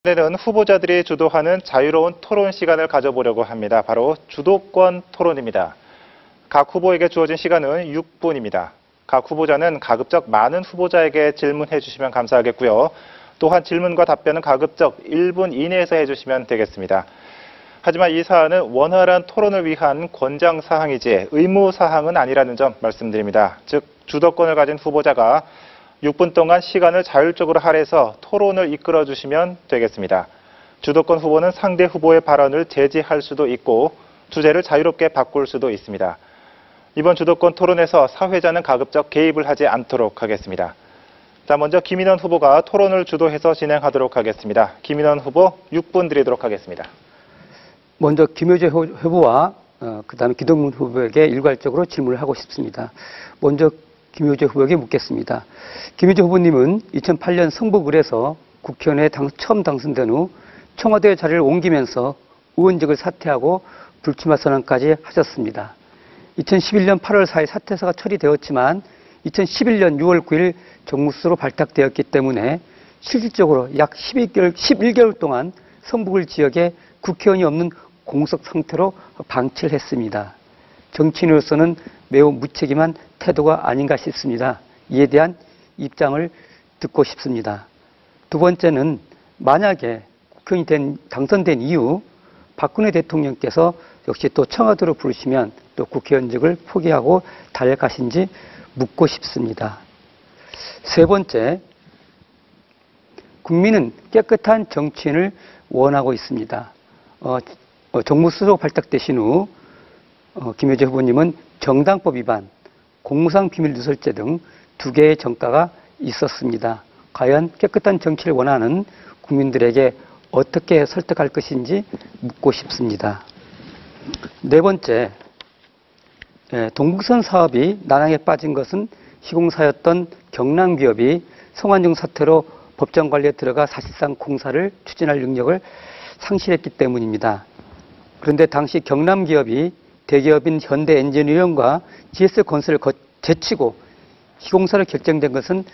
오늘은 후보자들이 주도하는 자유로운 토론 시간을 가져보려고 합니다. 바로 주도권 토론입니다. 각 후보에게 주어진 시간은 6분입니다. 각 후보자는 가급적 많은 후보자에게 질문해 주시면 감사하겠고요. 또한 질문과 답변은 가급적 1분 이내에서 해주시면 되겠습니다. 하지만 이 사안은 원활한 토론을 위한 권장사항이지 의무사항은 아니라는 점 말씀드립니다. 즉, 주도권을 가진 후보자가 6분 동안 시간을 자율적으로 할애해서 토론을 이끌어 주시면 되겠습니다. 주도권 후보는 상대 후보의 발언을 제지할 수도 있고 주제를 자유롭게 바꿀 수도 있습니다. 이번 주도권 토론에서 사회자는 가급적 개입을 하지 않도록 하겠습니다. 자, 먼저 김인원 후보가 토론을 주도해서 진행하도록 하겠습니다. 김인원 후보 6분 드리도록 하겠습니다. 먼저 김효재 후보와 그다음에 기동민 후보에게 일괄적으로 질문을 하고 싶습니다. 먼저 김효재 후보에게 묻겠습니다. 김효재 후보님은 2008년 성북을에서 국회의원에 처음 당선된 후 청와대 자리를 옮기면서 의원직을 사퇴하고 불출마 선언까지 하셨습니다. 2011년 8월 4일 사퇴서가 처리되었지만 2011년 6월 9일 정무수로 발탁되었기 때문에 실질적으로 약 11개월 동안 성북을 지역에 국회의원이 없는 공석 상태로 방치를 했습니다. 정치인으로서는 매우 무책임한 태도가 아닌가 싶습니다. 이에 대한 입장을 듣고 싶습니다. 두 번째는 만약에 국회의원이 당선된 이후 박근혜 대통령께서 역시 또 청와대로 부르시면 또 국회의원직을 포기하고 달릴 것인지 묻고 싶습니다. 세 번째, 국민은 깨끗한 정치인을 원하고 있습니다. 정무수석 발탁되신 후 김효재 후보님은 정당법 위반, 공무상 비밀 누설죄 등 2개의 전과가 있었습니다. 과연 깨끗한 정치를 원하는 국민들에게 어떻게 설득할 것인지 묻고 싶습니다. 네 번째, 동북선 사업이 난항에 빠진 것은 시공사였던 경남기업이 성완종 사태로 법정 관리에 들어가 사실상 공사를 추진할 능력을 상실했기 때문입니다. 그런데 당시 경남기업이 대기업인 현대엔지니어링과 GS건설을 제치고 시공사를 결정된 것은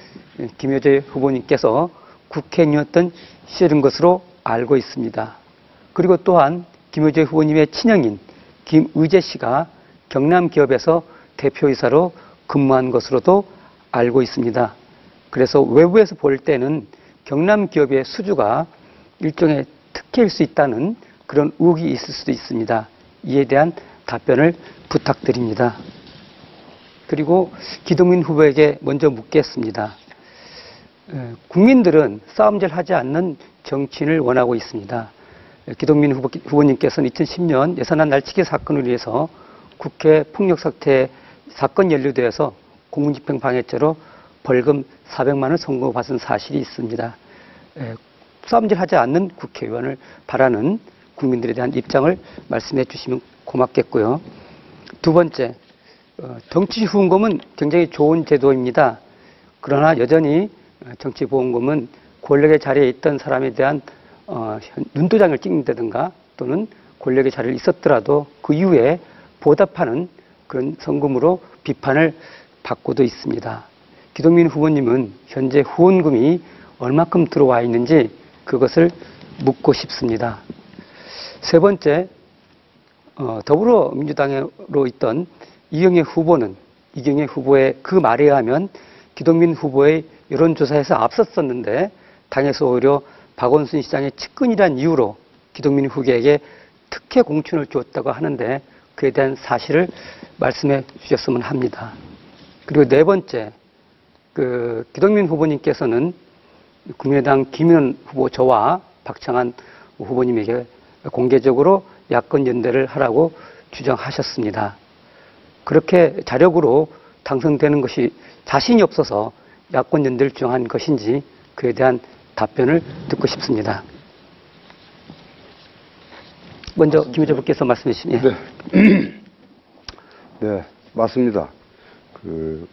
김효재 후보님께서 국회의원이었던 시절인 것으로 알고 있습니다. 그리고 또한 김효재 후보님의 친형인 김의제 씨가 경남기업에서 대표이사로 근무한 것으로도 알고 있습니다. 그래서 외부에서 볼 때는 경남기업의 수주가 일종의 특혜일 수 있다는 그런 의혹이 있을 수도 있습니다. 이에 대한 답변을 부탁드립니다. 그리고 기동민 후보에게 먼저 묻겠습니다. 국민들은 싸움질 하지 않는 정치인을 원하고 있습니다. 기동민 후보님께서는 2010년 예산안 날치기 사건을 위해서 국회 폭력 사건 연루되어서 공무집행 방해죄로 벌금 400만 원을 선고받은 사실이 있습니다. 싸움질 하지 않는 국회의원을 바라는 국민들에 대한 입장을 말씀해 주시면 고맙겠고요. 두 번째, 정치후원금은 굉장히 좋은 제도입니다. 그러나 여전히 정치보험금은 권력의 자리에 있던 사람에 대한 눈도장을 찍는다든가 또는 권력의 자리에 있었더라도 그 이후에 보답하는 그런 성금으로 비판을 받고도 있습니다. 기동민 후보님은 현재 후원금이 얼마큼 들어와 있는지 그것을 묻고 싶습니다. 세 번째, 더불어민주당으로 있던 이경혜 후보의 그 말에 의하면 기동민 후보의 여론조사에서 앞섰었는데 당에서 오히려 박원순 시장의 측근이란 이유로 기동민 후보에게 특혜 공천을 주었다고 하는데 그에 대한 사실을 말씀해 주셨으면 합니다. 그리고 네 번째, 기동민 후보님께서는 국민의당 김인원 후보 저와 박창한 후보님에게 공개적으로 야권 연대를 하라고 주장하셨습니다. 그렇게 자력으로 당선되는 것이 자신이 없어서 야권 연대를 주장한 것인지 그에 대한 답변을 듣고 싶습니다. 먼저 김효재 후보께서 말씀해 주시면. 네, 맞습니다.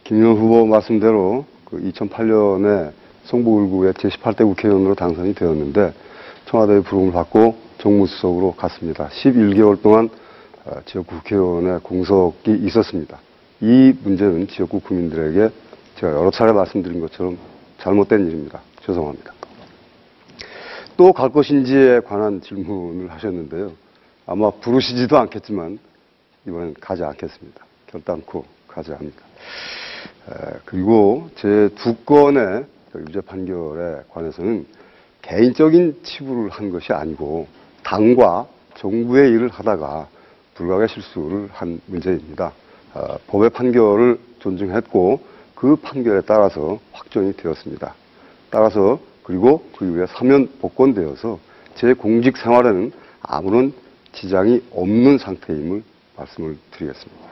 김인원 후보 말씀대로 2008년에 성북을구의 제18대 국회의원으로 당선이 되었는데 청와대의 부름을 받고 정무수석으로 갔습니다. 11개월 동안 지역구 국회의원의 공석이 있었습니다. 이 문제는 지역구 국민들에게 제가 여러 차례 말씀드린 것처럼 잘못된 일입니다. 죄송합니다. 또 갈 것인지에 관한 질문을 하셨는데요. 아마 부르시지도 않겠지만 이번엔 가지 않겠습니다. 결단코 가지 않습니다. 그리고 제 2건의 유죄 판결에 관해서는 개인적인 치부를 한 것이 아니고 당과 정부의 일을 하다가 불가하게 실수를 한 문제입니다. 법의 판결을 존중했고 그 판결에 따라서 확정이 되었습니다. 따라서 그리고 그 이후에 사면 복권되어서 제 공직 생활에는 아무런 지장이 없는 상태임을 말씀을 드리겠습니다.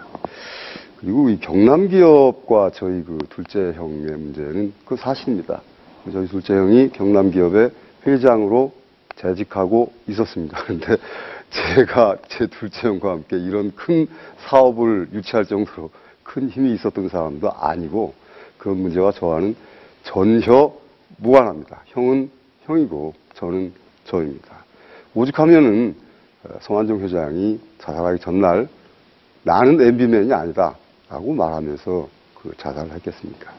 그리고 이 경남기업과 저희 그 둘째 형의 문제는 그 사실입니다. 저희 둘째 형이 경남기업의 회장으로 재직하고 있었습니다. 그런데 제가 제 둘째 형과 함께 이런 큰 사업을 유치할 정도로 큰 힘이 있었던 사람도 아니고 그런 문제와 저와는 전혀 무관합니다. 형은 형이고 저는 저입니다. 오직하면은 성한종 회장이 자살하기 전날 나는 MB맨이 아니다 라고 말하면서 그 자살을 했겠습니까?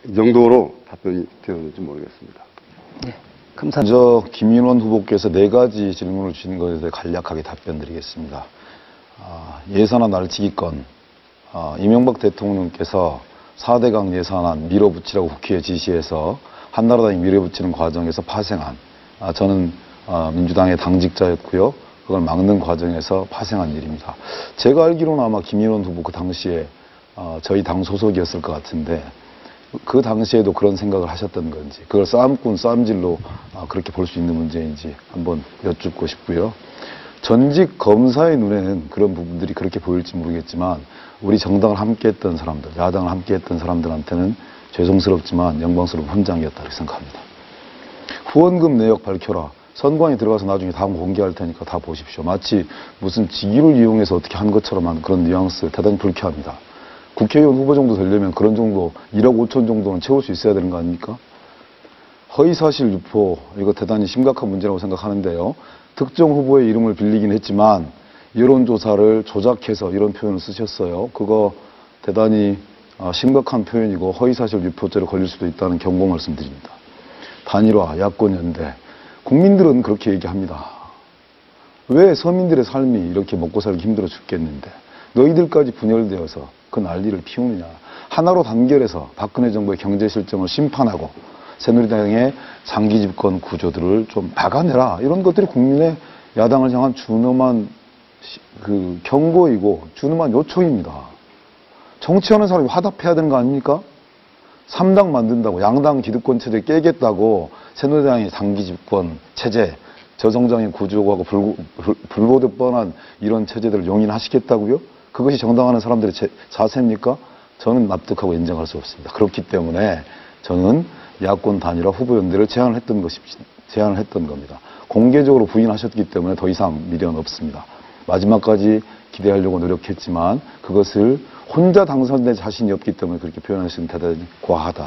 이 정도로 답변이 되었는지 모르겠습니다. 네, 감사합니다. 먼저 김인원 후보께서 4가지 질문을 주신 것에 대해 간략하게 답변드리겠습니다. 예산안 날치기건, 이명박 대통령께서 4대강 예산안 밀어붙이라고 국회에 지시해서 한나라당이 밀어붙이는 과정에서 파생한, 저는 민주당의 당직자였고요. 그걸 막는 과정에서 파생한 일입니다. 제가 알기로는 아마 김인원 후보 그 당시에 저희 당 소속이었을 것 같은데 그 당시에도 그런 생각을 하셨던 건지, 그걸 싸움꾼 싸움질로 그렇게 볼 수 있는 문제인지 한번 여쭙고 싶고요. 전직 검사의 눈에는 그런 부분들이 그렇게 보일지 모르겠지만 우리 정당을 함께했던 사람들, 야당을 함께했던 사람들한테는 죄송스럽지만 영광스러운 훈장이었다고 생각합니다. 후원금 내역 밝혀라. 선관위 들어가서 나중에 다 공개할 테니까 다 보십시오. 마치 무슨 직위를 이용해서 어떻게 한 것처럼 한 그런 뉘앙스 대단히 불쾌합니다. 국회의원 후보 정도 되려면 그런 정도 1억 5천 정도는 채울 수 있어야 되는 거 아닙니까? 허위사실 유포, 이거 대단히 심각한 문제라고 생각하는데요. 특정 후보의 이름을 빌리긴 했지만 여론조사를 조작해서 이런 표현을 쓰셨어요. 그거 대단히 심각한 표현이고 허위사실 유포죄로 걸릴 수도 있다는 경고 말씀드립니다. 단일화, 야권연대. 국민들은 그렇게 얘기합니다. 왜 서민들의 삶이 이렇게 먹고 살기 힘들어 죽겠는데 너희들까지 분열되어서 그 난리를 피우느냐. 하나로 단결해서 박근혜 정부의 경제 실정을 심판하고 새누리당의 장기 집권 구조들을 좀 막아내라. 이런 것들이 국민의 야당을 향한 준엄한 그 경고이고 준엄한 요청입니다. 정치하는 사람이 화답해야 되는 거 아닙니까? 3당 만든다고 양당 기득권 체제 깨겠다고 새누리당의 장기 집권 체제, 저성장의 구조하고 불보듯 뻔한 이런 체제들을 용인하시겠다고요? 그것이 정당하는 사람들의 자세입니까? 저는 납득하고 인정할 수 없습니다. 그렇기 때문에 저는 야권 단일화 후보 연대를 제안을 했던 겁니다. 공개적으로 부인하셨기 때문에 더 이상 미련 없습니다. 마지막까지 기대하려고 노력했지만 그것을 혼자 당선될 자신이 없기 때문에 그렇게 표현하시는 대단히 과하다.